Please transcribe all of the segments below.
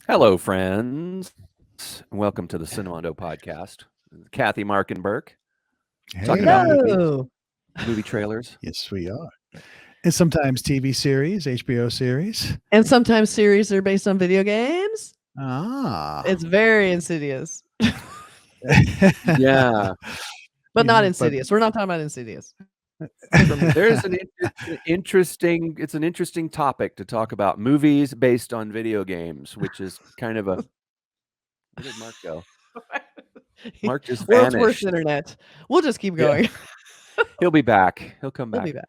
Hello, friends. Welcome to the Cinemondo podcast. Kathy, Mark, and Burk. Talking about movie trailers. Yes, we are. And sometimes TV series, HBO series. And sometimes series are based on video games. Ah. It's very insidious. Yeah. But not Insidious. We're not talking about Insidious. There's an interesting topic to talk about, movies based on video games, which is kind of a... Where did Mark go? Mark just vanished. World's worst internet. We'll just keep going. Yeah. He'll be back. He'll come back. He'll be back.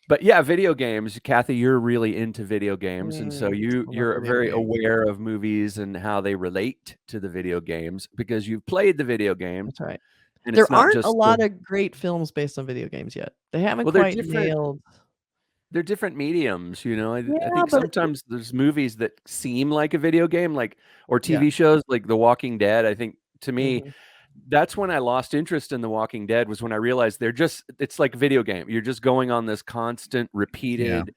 But yeah, video games. Kathy, you're really into video games, and so you're very aware of movies and how they relate to the video games because you've played the video game. That's right. And there aren't a lot of great films based on video games yet. They haven't quite nailed. They're different mediums, you know. I think sometimes there's movies that seem like a video game, or TV shows like The Walking Dead. I think to me, that's when I lost interest in The Walking Dead, was when I realized it's like a video game. You're just going on this constant, repeated,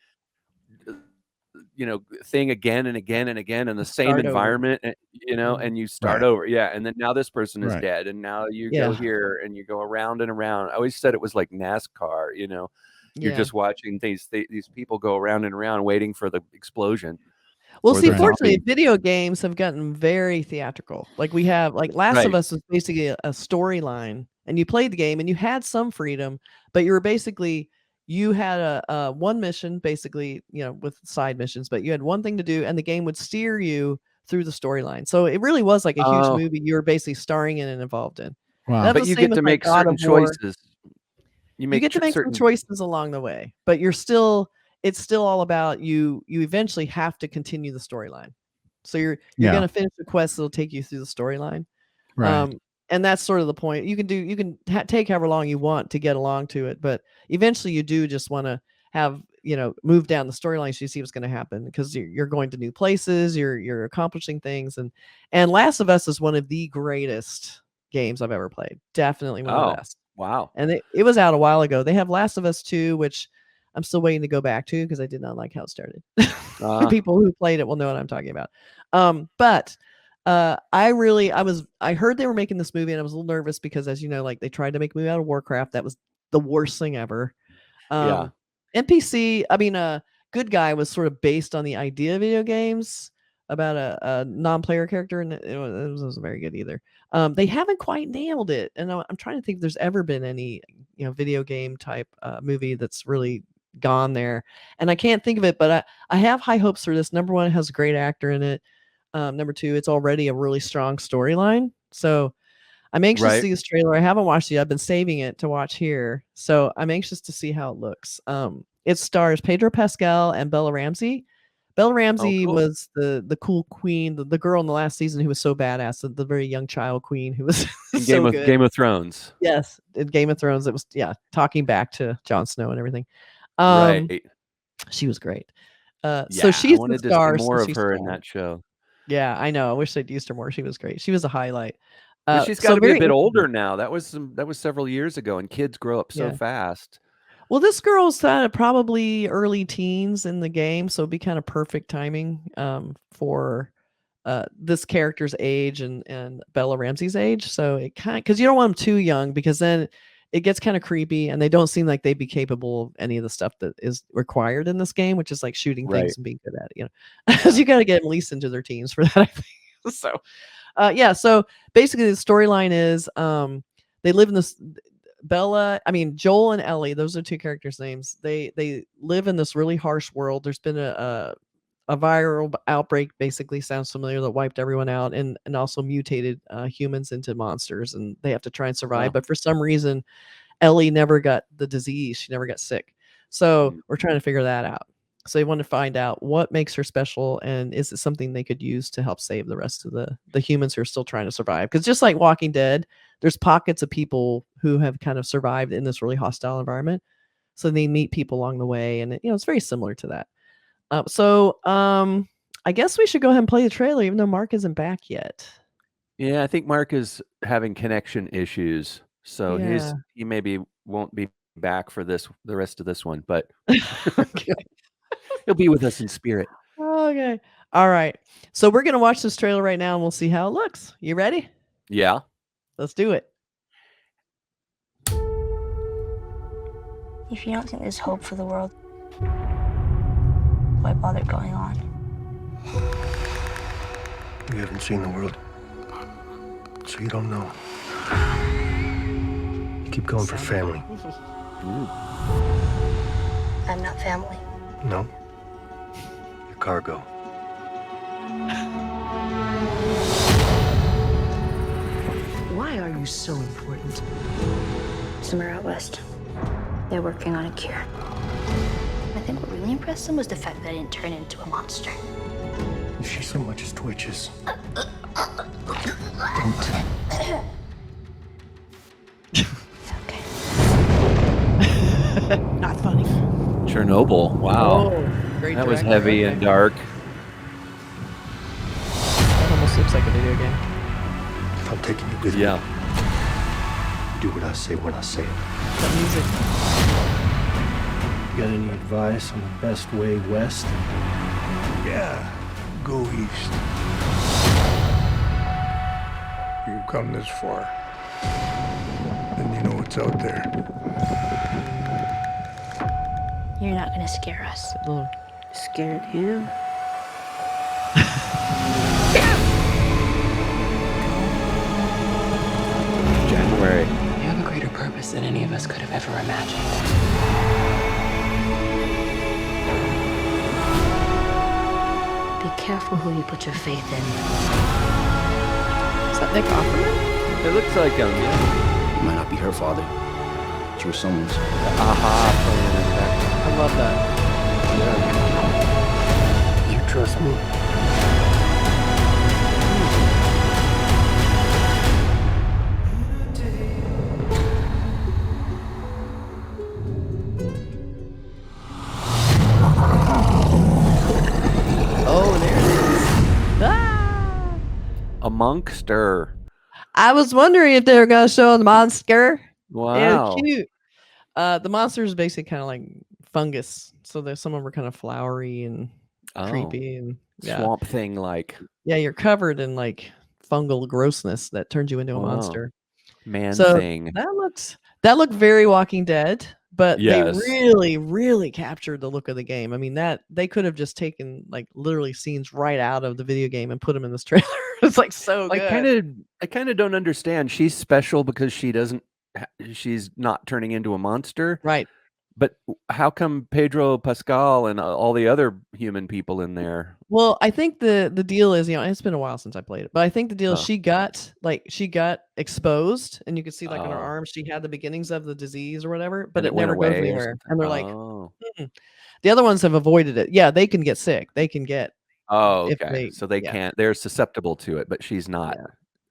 thing again and again and again in the same environment, and you start over. Yeah. And then now this person is dead, and now you go here and you go around and around. I always said it was like NASCAR, You're just watching these people go around and around waiting for the explosion. Well, see, fortunately, video games have gotten very theatrical. Like we have, Last of Us was basically a storyline, and you played the game and you had some freedom, but you had a one mission, basically, with side missions, but you had one thing to do, and the game would steer you through the storyline. So it really was like a huge movie you were basically starring in and involved in. Wow. But you get to make certain choices. You get to make some choices along the way, but it's still all about you eventually have to continue the storyline. So you're going to finish the quest that'll take you through the storyline. Right. And that's sort of the point. You can take however long you want to get along to it, but eventually you do just want to have, move down the storyline so you see what's going to happen, because you're going to new places, you're accomplishing things. And Last of Us is one of the greatest games I've ever played. Definitely one of the best. Wow. And it was out a while ago. They have Last of Us 2, which I'm still waiting to go back to because I did not like how it started. People who played it will know what I'm talking about. But I heard they were making this movie, and I was a little nervous because, as you know, they tried to make a movie out of Warcraft. That was the worst thing ever. NPC, Good Guy was sort of based on the idea of video games about a non-player character, and it wasn't very good either. They haven't quite nailed it, and I'm trying to think if there's ever been any video game type movie that's really gone there, and I can't think of it, but I have high hopes for this. Number one, it has a great actor in it. Number two, it's already a really strong storyline, so I'm anxious to see this trailer. I haven't watched it yet. I've been saving it to watch here, so I'm anxious to see how it looks. It stars Pedro Pascal and Bella Ramsey. Bella Ramsey was the cool queen, the girl in the last season who was so badass, the very young child queen who was Game of Thrones. Yes, in Game of Thrones, it was talking back to Jon Snow and everything. She was great. So she's the star. To see more of her in that show. Yeah, I know. I wish they'd used her more. She was great. She was a highlight. She's got to be a bit older now. That was several years ago, and kids grow up so fast. Well, this girl's probably early teens in the game, so it'd be kind of perfect timing for this character's age and Bella Ramsey's age. So it because you don't want them too young, because then it gets kind of creepy, and they don't seem like they'd be capable of any of the stuff that is required in this game, which is like shooting things and being good at it. Because you got to get them at least into their teens for that, I think. So, so basically the storyline is they live in this. Joel and Ellie, those are two characters' names. They live in this really harsh world. There's been a viral outbreak, basically, sounds familiar, that wiped everyone out and also mutated humans into monsters, and they have to try and survive. But for some reason, Ellie never got the disease. She never got sick. So we're trying to figure that out. So they want to find out what makes her special, and is it something they could use to help save the rest of the humans who are still trying to survive? Because just like Walking Dead, there's pockets of people who have kind of survived in this really hostile environment. So they meet people along the way, and it's very similar to that. I guess we should go ahead and play the trailer, even though Mark isn't back yet. Yeah, I think Mark is having connection issues. So Yeah. he maybe won't be back for the rest of this one, but Okay. he'll be with us in spirit. Okay. All right. So we're gonna watch this trailer right now, and we'll see how it looks. You ready? Yeah. Let's do it. If you don't think there's hope for the world, why bother going on? You haven't seen the world, so you don't know. You keep going for family. I'm not family. No. You're cargo. Why are you so important? Somewhere out west, they're working on a cure. I think what really impressed them was the fact that I didn't turn into a monster. If she so much as twitches, Okay. Not funny. Chernobyl. Wow. Oh, great That was director, heavy okay. and dark. That almost looks like a video game. I'm taking you with me. Yeah. Do what I say when I say it. That music. You got any advice on the best way west? Yeah, go east. You come this far, then you know what's out there. You're not gonna scare us. Little- Scared him? January. You have a greater purpose than any of us could have ever imagined. Be careful who you put your faith in. Is that Nick Offerman? It looks like him, yeah. You might not be her father, but you were someone's. Aha playing in the background. I love that. You trust me? Oh, there it is. Ah! A monkster. I was wondering if they were gonna show the monster. Wow. It's cute. The monster is basically kind of like fungus. So there's some of them are kind of flowery and creepy and yeah. Swamp thing like. Yeah, you're covered in like fungal grossness that turns you into a Wow. monster. Man So thing. that looked very Walking Dead, but Yes. they really, really captured the look of the game. I mean, that they could have just taken like literally scenes right out of the video game and put them in this trailer. It's like so good. I kind of don't understand. She's special because she's not turning into a monster. Right. But how come Pedro Pascal and all the other human people in there? Well, I think the deal is, it's been a while since I played it, but I think the deal is Oh. she got exposed, and you could see like on her Oh. arm she had the beginnings of the disease or whatever, but And it went never goes away or anywhere. something? And they're like, Oh. the other ones have avoided it. Yeah, they can get sick. They can get Oh, if okay. they So they yeah. can't. They're susceptible to it, but she's not.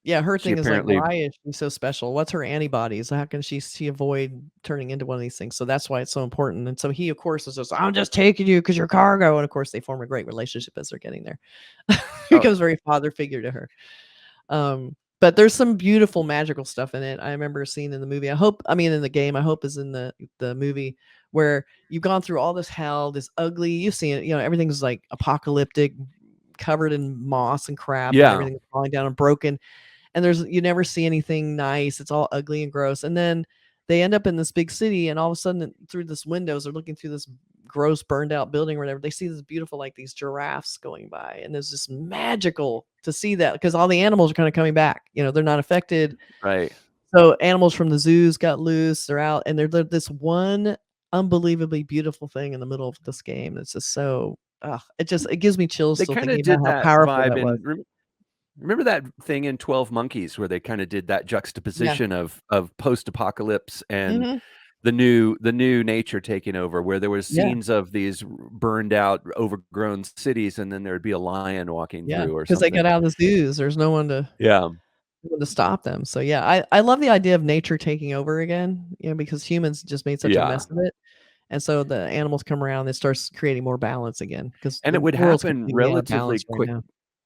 Yeah, her She thing is like, apparently- why is she so special? What's her antibodies? How can she avoid turning into one of these things? So that's why it's so important. And so he, of course, is just, I'm just taking you because you're cargo. And of course, they form a great relationship as they're getting there. He becomes very father figure to her. But there's some beautiful magical stuff in it. I remember seeing in the movie. In the game. I hope is in the movie where you've gone through all this hell, this ugly. You've seen it. Everything's like apocalyptic, covered in moss and crap. Yeah. And everything's falling down and broken. And you never see anything nice. It's all ugly and gross. And then they end up in this big city, and all of a sudden, through this windows, they're looking through this gross, burned out building or whatever. They see this beautiful, like these giraffes going by, and there's this magical to see that because all the animals are kind of coming back. They're not affected. Right. So animals from the zoos got loose. They're out, and they're this one unbelievably beautiful thing in the middle of this game. It's just so. It gives me chills. They Still kind thinking of did about how that powerful vibe that was. Remember that thing in 12 Monkeys where they kind of did that juxtaposition of post-apocalypse and Mhm. the new nature taking over, where there was Yeah. scenes of these burned out, overgrown cities, and then there would be a lion walking Yeah, through or because they something. got out of the zoos. There's no one to stop them. So yeah, I love the idea of nature taking over again. Because humans just made such a mess of it, and so the animals come around. It starts creating more balance again. And it would happen relatively quick.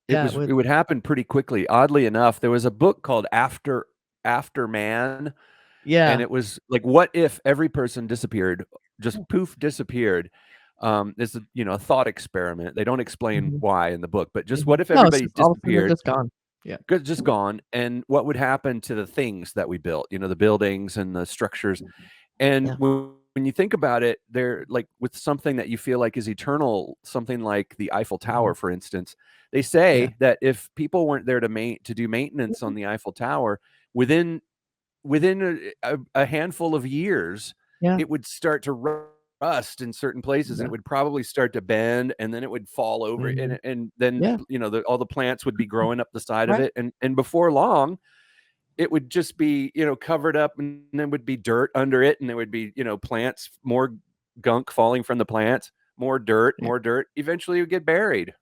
Yeah, It would happen pretty quickly. Oddly enough, there was a book called After Man Yeah. And it was like, what if every person disappeared, just poof, disappeared? It's a, a thought experiment. They don't explain Mhm. why in the book, but just Mhm. what if No, it's everybody just all of a sudden they're disappeared, just gone. Yeah. just gone, and what would happen to the things that we built? The buildings and the structures. And Yeah. when you think about it, they're like with something that you feel like is eternal, something like the Eiffel Tower, for instance. They Yeah. say that if people weren't there to do maintenance on the Eiffel Tower, within a handful of years, Yeah. it would start to rust in certain places, and Yeah. it would probably start to bend, and then it would fall over, Mhm. and then Yeah. all the plants would be growing up the side of Right. it, and before long, it would just be covered up, and then would be dirt under it, and there would be plants, more gunk falling from the plants, more dirt, Yeah. eventually it would get buried.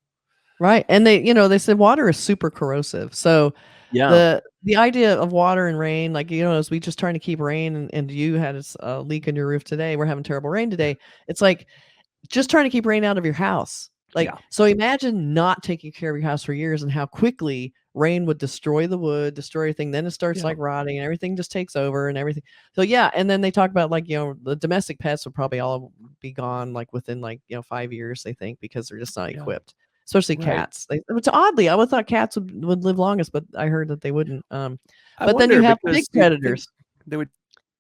Right. And they said water is super corrosive. So Yeah. the idea of water and rain, like, as we just trying to keep rain, and you had a leak in your roof today, we're having terrible rain today. It's like just trying to keep rain out of your house. Like, Yeah. so imagine not taking care of your house for years and how quickly rain would destroy the wood, destroy everything. Then it starts Yeah. like rotting and everything just takes over and everything. So yeah. And then they talk about like, the domestic pets would probably all be gone like within 5 years, they think, because they're just not Yeah. equipped. Especially Right. cats. It's oddly, I would thought cats would live longest, but I heard that they wouldn't. I But then you wonder, have because big you'd think predators. there would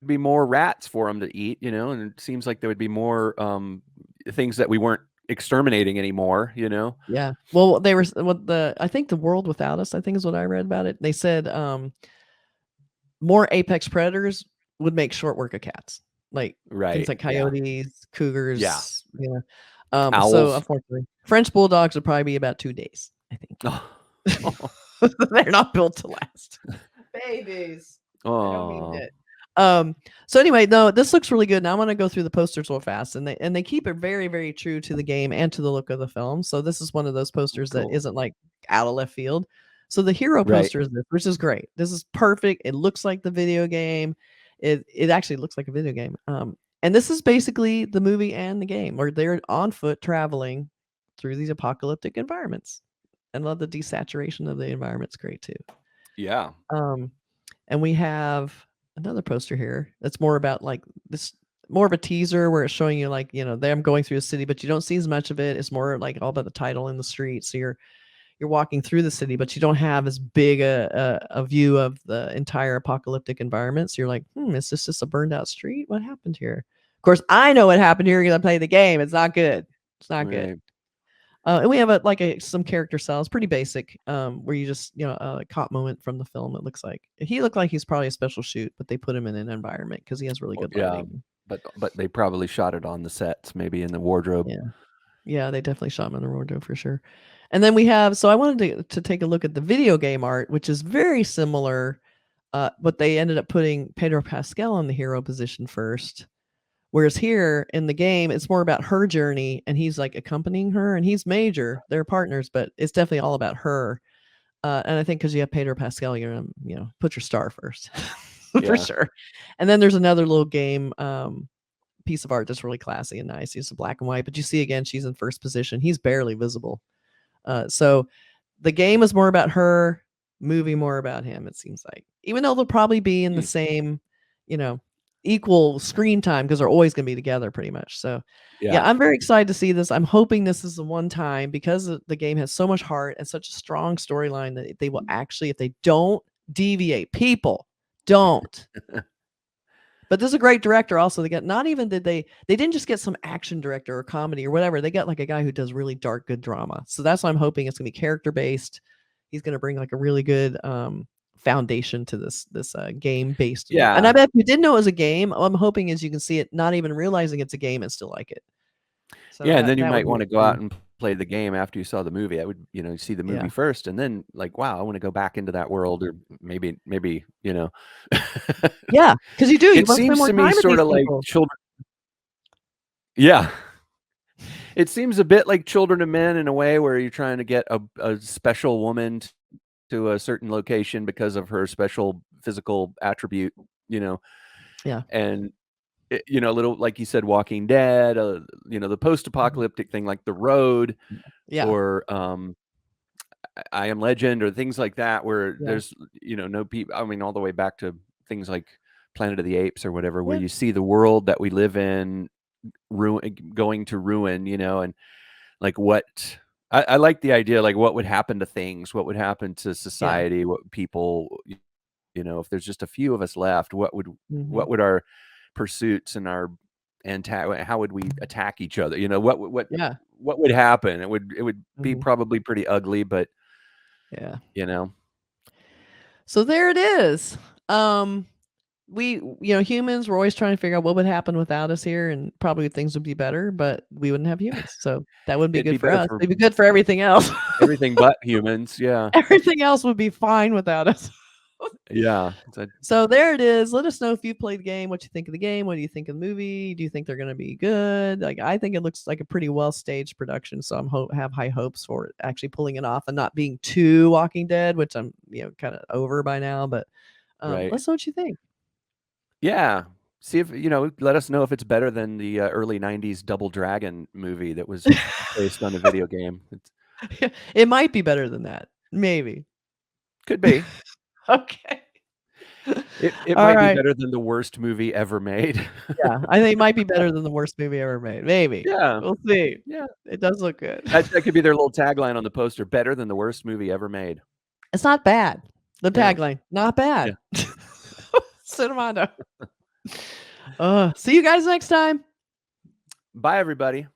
be more rats for them to eat, and it seems like there would be more things that we weren't exterminating anymore. Yeah. Well, they were I think the world without us, I think is what I read about it. They said more apex predators would make short work of cats. Like things Right. like Yeah. coyotes, cougars, Yeah. So Owls. unfortunately, French bulldogs would probably be about 2 days, I think. Oh. They're not built to last. Babies. I don't mean Oh. it. So anyway, no, this looks really good. Now I'm gonna go through the posters real fast, and they keep it very, very true to the game and to the look of the film. So this is one of those posters that Cool. isn't like out of left field. So the hero Right. poster is this, which is great. This is perfect. It looks like the video game. It actually looks like a video game. And this is basically the movie and the game, where they're on foot traveling through these apocalyptic environments. And love the desaturation of the environment's great too. Yeah. And we have another poster here that's more about like this, more of a teaser where it's showing you like, them going through a city, but you don't see as much of it. It's more like all about the title in the street. So you're walking through the city, but you don't have as big a view of the entire apocalyptic environment. So you're like, is this just a burned out street? What happened here? Of course, I know what happened here because I played the game. It's not good. It's not good. Right. And we have some character styles, pretty basic, where you just, a caught moment from the film. It looks like he looked like he's probably a special shoot, but they put him in an environment because he has really good Yeah. lighting. But they probably shot it on the sets, maybe in the wardrobe. Yeah. Yeah, they definitely shot him in the wardrobe for sure. And then we have, so I wanted to take a look at the video game art, which is very similar, but they ended up putting Pedro Pascal in the hero position first. Whereas here in the game, it's more about her journey, and he's like accompanying her, and he's major. They're partners, but it's definitely all about her. And I think because you have Pedro Pascal, you're gonna, put your star first for Yeah. sure. And then there's another little game piece of art that's really classy and nice. It's black and white, but you see again, she's in first position. He's barely visible. So the game is more about her, movie more about him. It seems like, even though they'll probably be in the same, equal screen time because they're always going to be together pretty much. So yeah, I'm very excited to see this. I'm hoping this is the one time, because the game has so much heart and such a strong storyline, that they will actually, if they don't deviate, people don't. But this is a great director also. They got, not even did they didn't just get some action director or comedy or whatever. They got like a guy who does really dark, good drama. So that's why I'm hoping it's gonna be character based. He's gonna bring like a really good foundation to this game based. Yeah. And I bet if you didn't know it was a game, I'm hoping is you can see it not even realizing it's a game and still like it. So Yeah, and then you that would might be want to it go for out me. and play the game after you saw the movie. I would, see the movie Yeah. first, and then like, wow, I want to go back into that world, or maybe, Yeah, because you do. You It want to spend seems more to time me with sort these of like people. children. Yeah. It seems a bit like Children of Men in a way, where you're trying to get a special woman to a certain location because of her special physical attribute, Yeah. and a little, like you said, Walking Dead, the post-apocalyptic thing like The Road, Yeah. or I Am Legend, or things like that, where Yeah. there's no people. I mean, all the way back to things like Planet of the Apes or whatever, where Yeah. you see the world that we live in going to ruin, and like what I like the idea, like what would happen to things, what would happen to society, what people, if there's just a few of us left, what would our pursuits and our how would we attack each other? What would happen? It would be probably pretty ugly, but So there it is. We, humans, we're always trying to figure out what would happen without us here, and probably things would be better, but we wouldn't have humans. So that wouldn't be It'd good be for better us. for It'd be good for everything else. everything but humans. Yeah. Everything else would be fine without us. Yeah. So there it is. Let us know if you played the game, what you think of the game, what do you think of the movie? Do you think they're going to be good? Like, I think it looks like a pretty well staged production, so I'm have high hopes for it actually pulling it off and not being too Walking Dead, which I'm kind of over by now. But Right. let's know what you think. Yeah. See if, let us know if it's better than the early 90s Double Dragon movie that was based on a video game. It might be better than that. Maybe. Could be. Okay. It might be better than the worst movie ever made. Yeah, I think it might be better than the worst movie ever made. Maybe. Yeah. We'll see. Yeah. It does look good. That could be their little tagline on the poster. Better than the worst movie ever made. It's not bad. The Yeah. tagline, not bad. Cinemondo. See you guys next time. Bye, everybody.